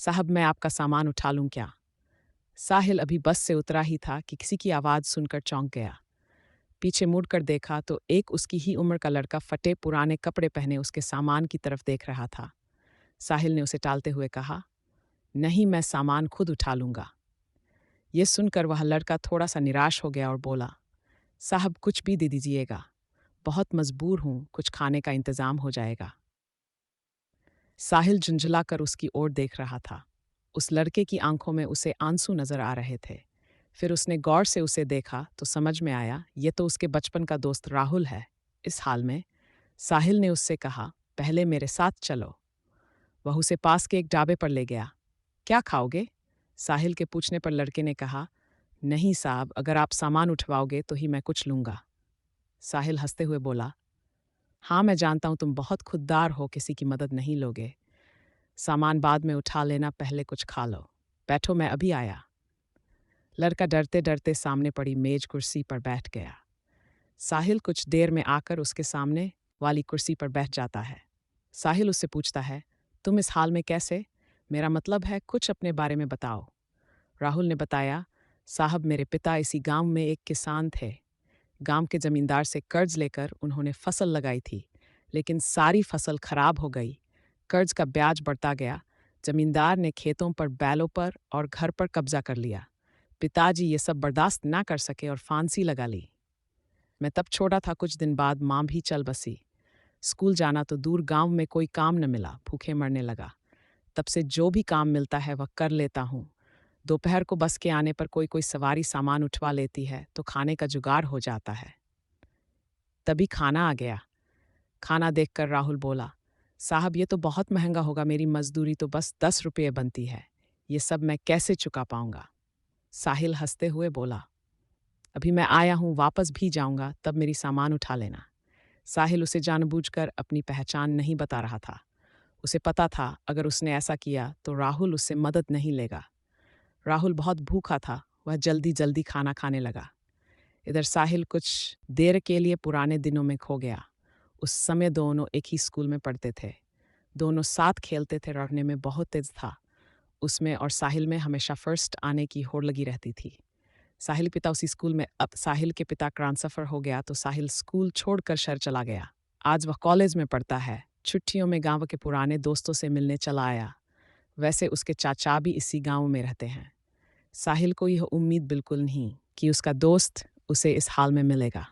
साहब मैं आपका सामान उठा लूं क्या? साहिल अभी बस से उतरा ही था कि किसी की आवाज़ सुनकर चौंक गया। पीछे मुड़कर देखा तो एक उसकी ही उम्र का लड़का फटे पुराने कपड़े पहने उसके सामान की तरफ देख रहा था। साहिल ने उसे टालते हुए कहा, नहीं मैं सामान खुद उठा लूंगा। ये सुनकर वह लड़का थोड़ा सा निराश हो गया और बोला, साहब कुछ भी दे दीजिएगा, बहुत मजबूर हूं, कुछ खाने का इंतजाम हो जाएगा। साहिल झुंझलाकर उसकी ओर देख रहा था। उस लड़के की आंखों में उसे आंसू नजर आ रहे थे। फिर उसने गौर से उसे देखा तो समझ में आया ये तो उसके बचपन का दोस्त राहुल है। इस हाल में साहिल ने उससे कहा, पहले मेरे साथ चलो। वह उसे पास के एक ढाबे पर ले गया। क्या खाओगे? साहिल के पूछने पर लड़के ने कहा, नहीं साहब, अगर आप सामान उठवाओगे तो ही मैं कुछ लूंगा। साहिल हंसते हुए बोला, हाँ मैं जानता हूं तुम बहुत खुददार हो, किसी की मदद नहीं लोगे। सामान बाद में उठा लेना, पहले कुछ खा लो। बैठो मैं अभी आया। लड़का डरते डरते सामने पड़ी मेज कुर्सी पर बैठ गया। साहिल कुछ देर में आकर उसके सामने वाली कुर्सी पर बैठ जाता है। साहिल उससे पूछता है, तुम इस हाल में कैसे? मेरा मतलब है कुछ अपने बारे में बताओ। राहुल ने बताया, साहब मेरे पिता इसी गांव में एक किसान थे। गांव के जमींदार से कर्ज लेकर उन्होंने फसल लगाई थी, लेकिन सारी फसल खराब हो गई। कर्ज का ब्याज बढ़ता गया। जमींदार ने खेतों पर, बैलों पर और घर पर कब्जा कर लिया। पिताजी ये सब बर्दाश्त ना कर सके और फांसी लगा ली। मैं तब छोटा था, कुछ दिन बाद माँ भी चल बसी। स्कूल जाना तो दूर, गांव में कोई काम न मिला, भूखे मरने लगा। तब से जो भी काम मिलता है वह कर लेता हूँ। दोपहर को बस के आने पर कोई कोई सवारी सामान उठवा लेती है तो खाने का जुगाड़ हो जाता है। तभी खाना आ गया। खाना देखकर राहुल बोला, साहब ये तो बहुत महंगा होगा, मेरी मजदूरी तो बस 10 रुपये बनती है, ये सब मैं कैसे चुका पाऊंगा? साहिल हंसते हुए बोला, अभी मैं आया हूं, वापस भी जाऊंगा, तब मेरी सामान उठा लेना। साहिल उसे जानबूझकर अपनी पहचान नहीं बता रहा था। उसे पता था अगर उसने ऐसा किया तो राहुल उससे मदद नहीं लेगा। राहुल बहुत भूखा था, वह जल्दी जल्दी खाना खाने लगा। इधर साहिल कुछ देर के लिए पुराने दिनों में खो गया। उस समय दोनों एक ही स्कूल में पढ़ते थे। दोनों साथ खेलते थे, पढ़ने में बहुत तेज था। उसमें और साहिल में हमेशा फर्स्ट आने की होड़ लगी रहती थी। साहिल पिता उसी स्कूल में, अब साहिल के पिता ट्रांसफर हो गया तो साहिल स्कूल छोड़कर शहर चला गया। आज वह कॉलेज में पढ़ता है। छुट्टियों में गांव के पुराने दोस्तों से मिलने चला आया। वैसे उसके चाचा भी इसी गांव में रहते हैं। साहिल को यह उम्मीद बिल्कुल नहीं कि उसका दोस्त उसे इस हाल में मिलेगा।